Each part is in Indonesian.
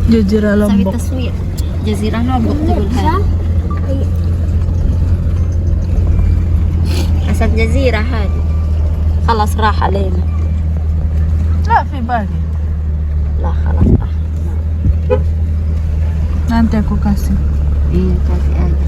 Jazirah سوي Lombok. تصوير جزيرة لومبوك تقولها أسد جزيرة هذه خلاص راح علينا لا في Bali. لا خلاص راح Nanti aku kasih. إيه كافي آية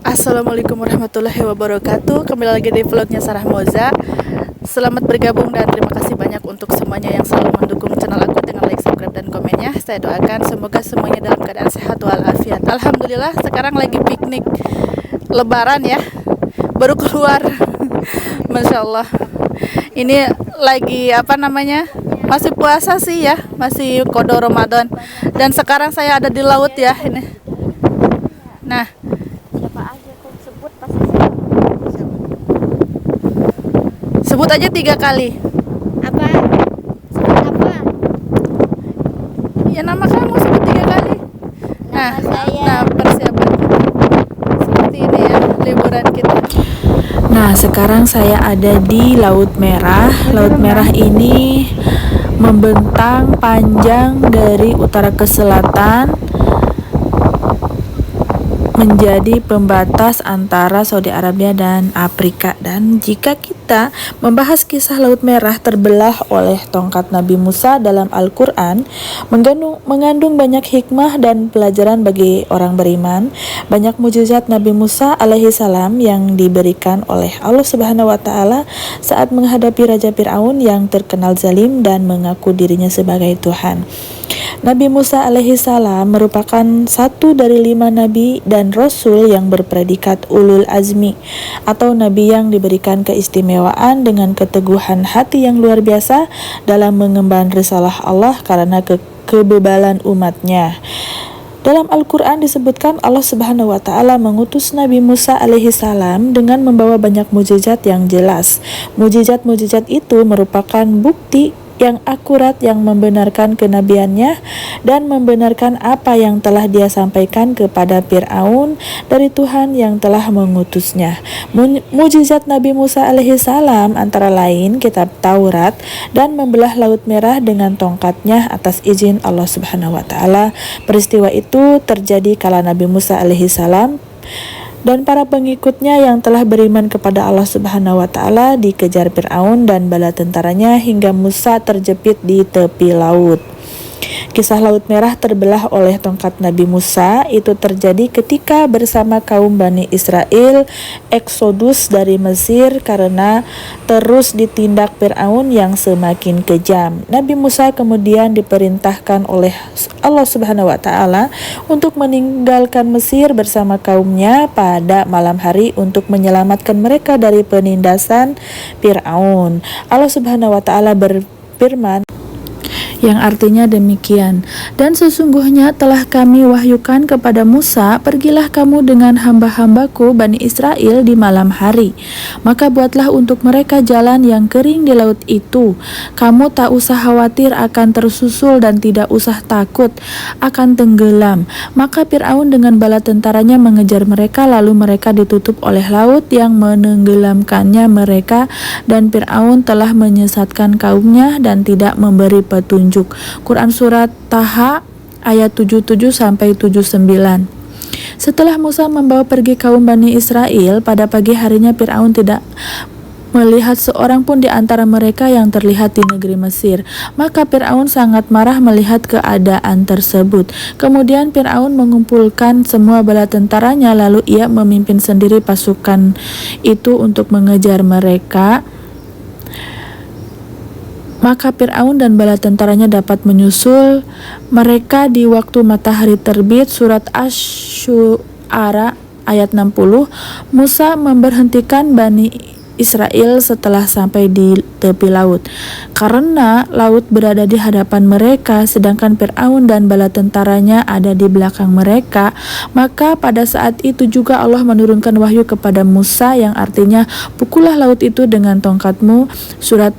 Assalamualaikum warahmatullahi wabarakatuh. Kembali lagi di vlognya Sarah Moza. Selamat bergabung dan terima kasih banyak untuk semuanya yang selalu mendukung channel aku dengan like, subscribe, dan komennya. Saya doakan semoga semuanya dalam keadaan sehat walafiat. Alhamdulillah sekarang lagi piknik Lebaran ya, baru keluar. Masya Allah. Ini lagi apa namanya? Masih puasa sih ya, masih qada Ramadan. Dan sekarang saya ada di laut ya ini. Nah. siapa aja kau sebut pasti Sebut aja 3 kali. apa sebut apa Ya nama kamu sebut 3 kali. nama saya Nah persiapan kita seperti ini ya liburan kita. Nah sekarang saya ada di Laut Merah. Laut Merah ini membentang panjang dari utara ke selatan, menjadi pembatas antara Saudi Arabia dan Afrika. Dan jika kita membahas kisah Laut Merah terbelah oleh tongkat Nabi Musa dalam Al-Quran, mengandung banyak hikmah dan pelajaran bagi orang beriman. Banyak mujizat Nabi Musa alaihi salam yang diberikan oleh Allah Subhanahu wa taala saat menghadapi Raja Fir'aun yang terkenal zalim dan mengaku dirinya sebagai Tuhan. Nabi Musa alaihi salam merupakan satu dari 5 nabi dan rasul yang berpredikat ulul azmi atau nabi yang diberikan keistimewaan dengan keteguhan hati yang luar biasa dalam mengemban risalah Allah karena kebebalan umatnya. Dalam Al-Quran disebutkan Allah Subhanahu wa taala mengutus Nabi Musa alaihi salam dengan membawa banyak mukjizat yang jelas. Mukjizat-mukjizat itu merupakan bukti yang akurat yang membenarkan kenabiannya dan membenarkan apa yang telah dia sampaikan kepada Fir'aun dari Tuhan yang telah mengutusnya. Mukjizat Nabi Musa alaihi salam antara lain kitab Taurat dan membelah Laut Merah dengan tongkatnya atas izin Allah Subhanahu wa taala. Peristiwa itu terjadi kala Nabi Musa alaihi salam dan para pengikutnya yang telah beriman kepada Allah Subhanahu wa taala dikejar Fir'aun dan bala tentaranya hingga Musa terjepit di tepi laut. Kisah Laut Merah terbelah oleh tongkat Nabi Musa itu terjadi ketika bersama kaum Bani Israel eksodus dari Mesir karena terus ditindak Fir'aun yang semakin kejam. Nabi Musa kemudian diperintahkan oleh Allah Subhanahu wa taala untuk meninggalkan Mesir bersama kaumnya pada malam hari untuk menyelamatkan mereka dari penindasan Fir'aun. Allah Subhanahu wa taala berfirman yang artinya demikian, dan sesungguhnya telah kami wahyukan kepada Musa, pergilah kamu dengan hamba-hambaku Bani Israel di malam hari, maka buatlah untuk mereka jalan yang kering di laut itu. Kamu tak usah khawatir akan tersusul dan tidak usah takut akan tenggelam. Maka Fir'aun dengan bala tentaranya mengejar mereka, lalu mereka ditutup oleh laut yang menenggelamkannya mereka, dan Fir'aun telah menyesatkan kaumnya dan tidak memberi petunjuk. Quran Surat Taha ayat 77 sampai 79. Setelah Musa membawa pergi kaum Bani Israel, pada pagi harinya Fir'aun tidak melihat seorang pun di antara mereka yang terlihat di negeri Mesir. Maka Fir'aun sangat marah melihat keadaan tersebut. Kemudian Fir'aun mengumpulkan semua bala tentaranya, lalu ia memimpin sendiri pasukan itu untuk mengejar mereka. Maka Fir'aun dan bala tentaranya dapat menyusul mereka di waktu matahari terbit. Surat Asy-Syu'ara ayat 60. Musa memberhentikan Bani Israel setelah sampai di tepi laut, karena laut berada di hadapan mereka sedangkan Fir'aun dan bala tentaranya ada di belakang mereka. Maka pada saat itu juga Allah menurunkan wahyu kepada Musa yang artinya pukullah laut itu dengan tongkatmu. Surat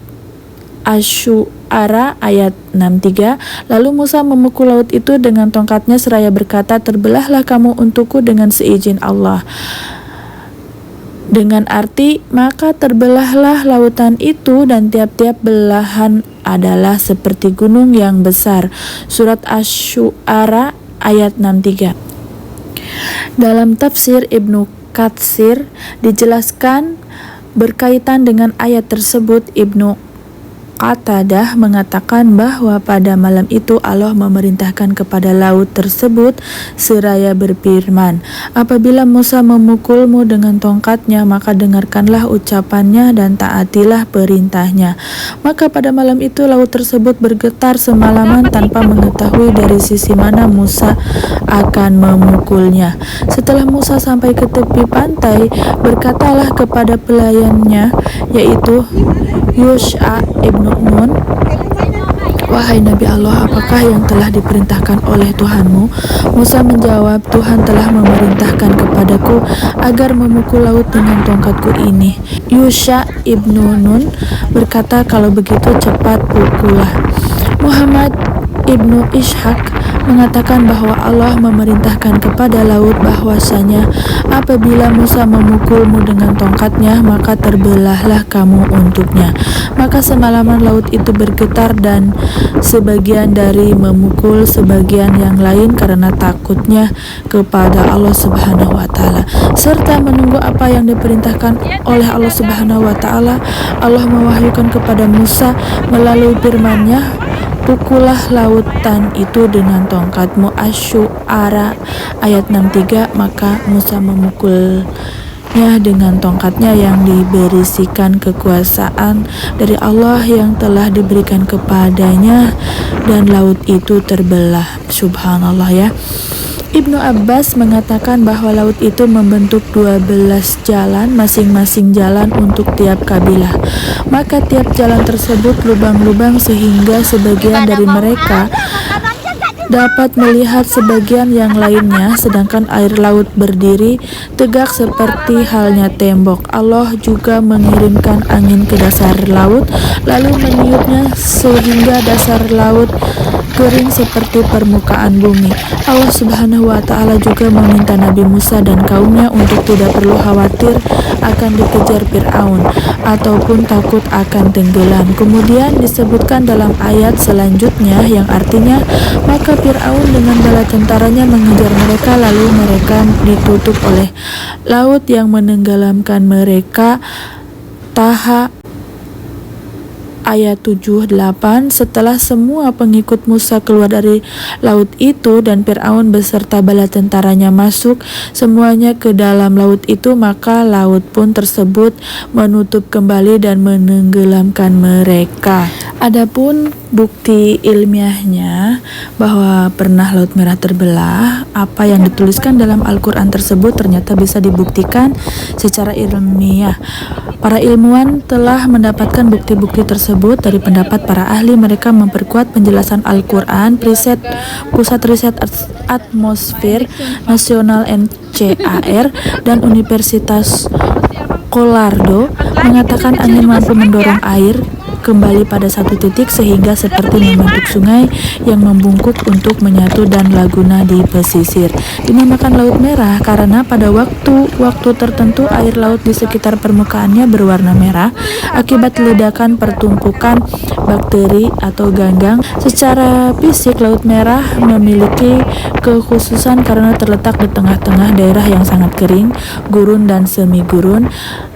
Asy-Syu'ara ayat 63. Lalu Musa memukul laut itu dengan tongkatnya seraya berkata, terbelahlah kamu untukku dengan seizin Allah. Dengan arti, maka terbelahlah lautan itu dan tiap-tiap belahan adalah seperti gunung yang besar. Surat Asy-Syu'ara ayat 63. Dalam tafsir Ibnu Katsir dijelaskan berkaitan dengan ayat tersebut, Ibnu Qatadah mengatakan bahwa pada malam itu Allah memerintahkan kepada laut tersebut seraya berfirman, apabila Musa memukulmu dengan tongkatnya, maka dengarkanlah ucapannya dan taatilah perintahnya. Maka pada malam itu laut tersebut bergetar semalaman tanpa mengetahui dari sisi mana Musa akan memukulnya. Setelah Musa sampai ke tepi pantai, berkatalah kepada pelayannya, yaitu Yusha ibnu Nun, wahai Nabi Allah, apakah yang telah diperintahkan oleh Tuhanmu? Musa menjawab, Tuhan telah memerintahkan kepadaku agar memukul laut dengan tongkatku ini. Yusha ibnu Nun berkata, kalau begitu cepat pukullah. Muhammad ibnu Ishaq mengatakan bahwa Allah memerintahkan kepada laut bahwasanya apabila Musa memukulmu dengan tongkatnya, maka terbelahlah kamu untuknya. Maka semalaman laut itu bergetar dan sebagian dari memukul sebagian yang lain karena takutnya kepada Allah Subhanahu wa taala serta menunggu apa yang diperintahkan oleh Allah Subhanahu wa taala. Allah mewahyukan kepada Musa melalui firman-Nya, pukullah lautan itu dengan tongkatmu. Asy-Syu'ara ayat 63. Maka Musa memukulnya dengan tongkatnya yang diberisikan kekuasaan dari Allah yang telah diberikan kepadanya, dan laut itu terbelah. Subhanallah ya. Ibnu Abbas mengatakan bahwa laut itu membentuk 12 jalan, masing-masing jalan untuk tiap kabilah. Maka tiap jalan tersebut lubang-lubang sehingga sebagian dari mereka dapat melihat sebagian yang lainnya, sedangkan air laut berdiri tegak seperti halnya tembok. Allah juga mengirimkan angin ke dasar laut lalu meniupnya sehingga dasar laut kering seperti permukaan bumi. Allah Subhanahu wa taala juga meminta Nabi Musa dan kaumnya untuk tidak perlu khawatir akan dikejar Fir'aun ataupun takut akan tenggelam. Kemudian disebutkan dalam ayat selanjutnya yang artinya, maka Fir'aun dengan bala tentaranya mengejar mereka, lalu mereka ditutup oleh laut yang menenggelamkan mereka. Taha ayat 7-8. Setelah semua pengikut Musa keluar dari laut itu dan Fir'aun beserta bala tentaranya masuk semuanya ke dalam laut itu, maka laut pun tersebut menutup kembali dan menenggelamkan mereka. Adapun bukti ilmiahnya bahwa pernah Laut Merah terbelah, apa yang dituliskan dalam Al-Quran tersebut ternyata bisa dibuktikan secara ilmiah. Para ilmuwan telah mendapatkan bukti-bukti tersebut dari pendapat para ahli. Mereka memperkuat penjelasan Al-Quran. Pusat Riset Atmosfer Nasional NCAR dan Universitas Colorado mengatakan angin mampu mendorong air kembali pada satu titik sehingga seperti membentuk sungai yang membungkuk untuk menyatu dan laguna di pesisir. Dinamakan Laut Merah karena pada waktu tertentu air laut di sekitar permukaannya berwarna merah akibat ledakan pertumpukan bakteri atau ganggang. Secara fisik Laut Merah memiliki kekhususan karena terletak di tengah-tengah daerah yang sangat kering, gurun dan semi gurun.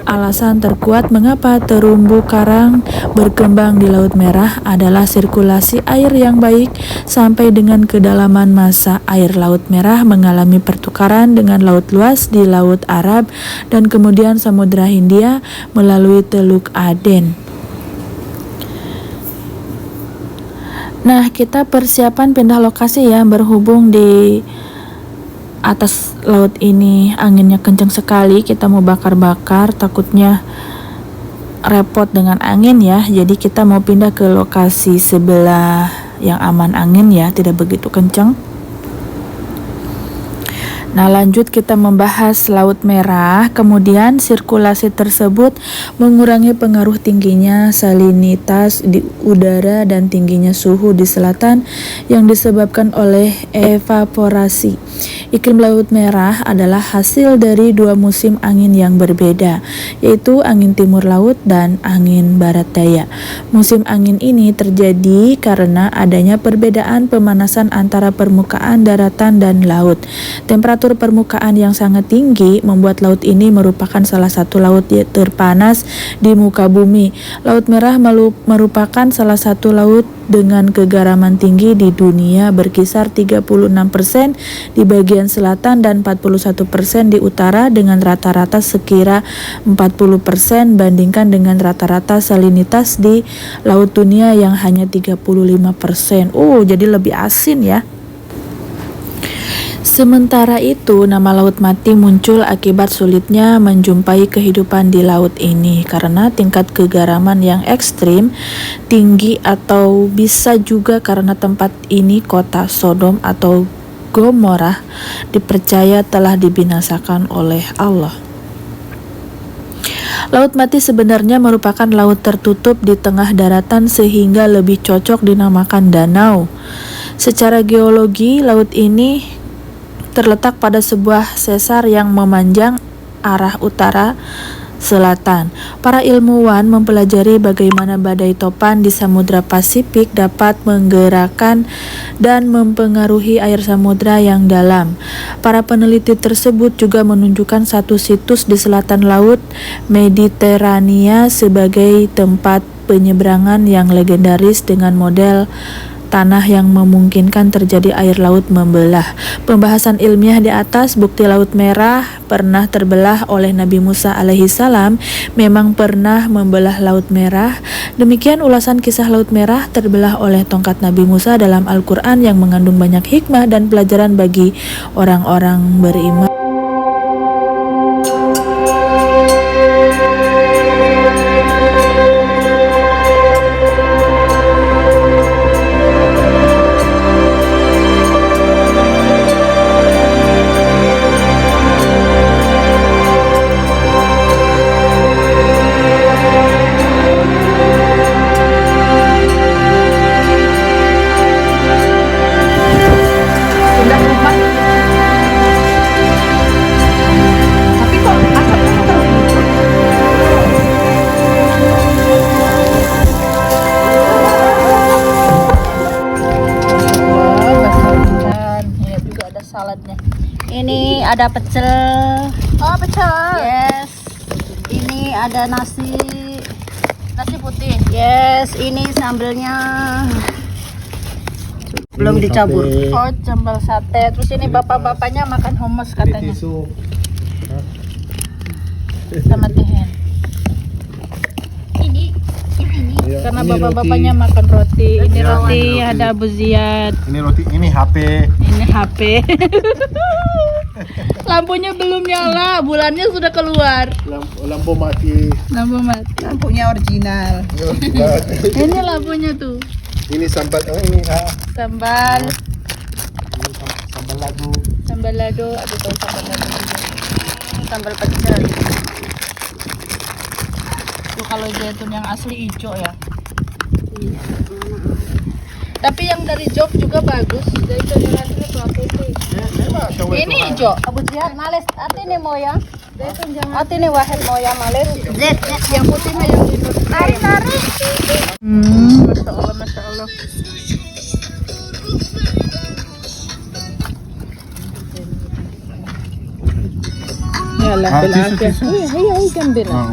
Alasan terkuat mengapa terumbu karang berkembang di Laut Merah adalah sirkulasi air yang baik sampai dengan kedalaman masa air Laut Merah mengalami pertukaran dengan laut luas di Laut Arab dan kemudian Samudra Hindia melalui Teluk Aden. Nah, kita persiapan pindah lokasi ya, berhubung di atas laut ini anginnya kencang sekali, kita mau bakar-bakar takutnya repot dengan angin ya, jadi kita mau pindah ke lokasi sebelah yang aman angin ya, tidak begitu kencang. Nah, lanjut kita membahas Laut Merah. Kemudian sirkulasi tersebut mengurangi pengaruh tingginya salinitas di udara dan tingginya suhu di selatan yang disebabkan oleh evaporasi. Iklim Laut Merah adalah hasil dari dua musim angin yang berbeda, yaitu angin timur laut dan angin barat daya. Musim angin ini terjadi karena adanya perbedaan pemanasan antara permukaan daratan dan laut. Temperatur permukaan yang sangat tinggi membuat laut ini merupakan salah satu laut terpanas di muka bumi. Laut Merah merupakan salah satu laut dengan kegaraman tinggi di dunia, berkisar 36% di bagian selatan dan 41% di utara, dengan rata-rata sekira 40% bandingkan dengan rata-rata salinitas di laut dunia yang hanya 35%. Oh, jadi lebih asin ya. Sementara itu, nama Laut Mati muncul akibat sulitnya menjumpai kehidupan di laut ini karena tingkat kegaraman yang ekstrim, tinggi, atau bisa juga karena tempat ini kota Sodom atau Gomorrah dipercaya telah dibinasakan oleh Allah. Laut Mati sebenarnya merupakan laut tertutup di tengah daratan sehingga lebih cocok dinamakan danau. Secara geologi, laut ini terletak pada sebuah sesar yang memanjang arah utara selatan. Para ilmuwan mempelajari bagaimana badai topan di Samudra Pasifik dapat menggerakkan dan mempengaruhi air samudra yang dalam. Para peneliti tersebut juga menunjukkan satu situs di selatan laut Mediterania sebagai tempat penyeberangan yang legendaris dengan model tanah yang memungkinkan terjadi air laut membelah. Pembahasan ilmiah di atas bukti Laut Merah pernah terbelah oleh Nabi Musa alaihissalam memang pernah membelah Laut Merah. Demikian ulasan kisah Laut Merah terbelah oleh tongkat Nabi Musa dalam Al-Quran yang mengandung banyak hikmah dan pelajaran bagi orang-orang beriman. Saladnya. Ini ada pecel. Oh, pecel. Yes. Ini ada nasi. Nasi putih. Yes. Ini sambelnya belum dicabur. Oh, sambal sate. Terus ini bapak-bapaknya makan hummus katanya. Sama tihen. Ini. Karena bapak-bapaknya makan roti. Ini Ya, roti, ini roti. ada Abu Ziyad. Ini roti, ini HP. Ini HP. Lampunya belum nyala, bulannya sudah keluar. Lampu mati. Lampu mati. Lampunya original. Ini lampunya tuh. Ini sambal, oh ini Sambal, sambal lagu. sambal lado, ada tahu sambal lado juga. Sambal pecel. Tuh kalau zaitun yang asli hijau ya. Tapi yang dari Jok juga bagus. Zaitun yang asli pelapis. Ini hijau. Abu Jihad males. Ati nih moya. Ati nih wahid moya males. Z. Yang putih mah yang ini. Tarik. Masya Allah, Masya Allah. Ya lah, Ah, bilang tisu, aja. tisu. Iya, iya, gambir. Oh,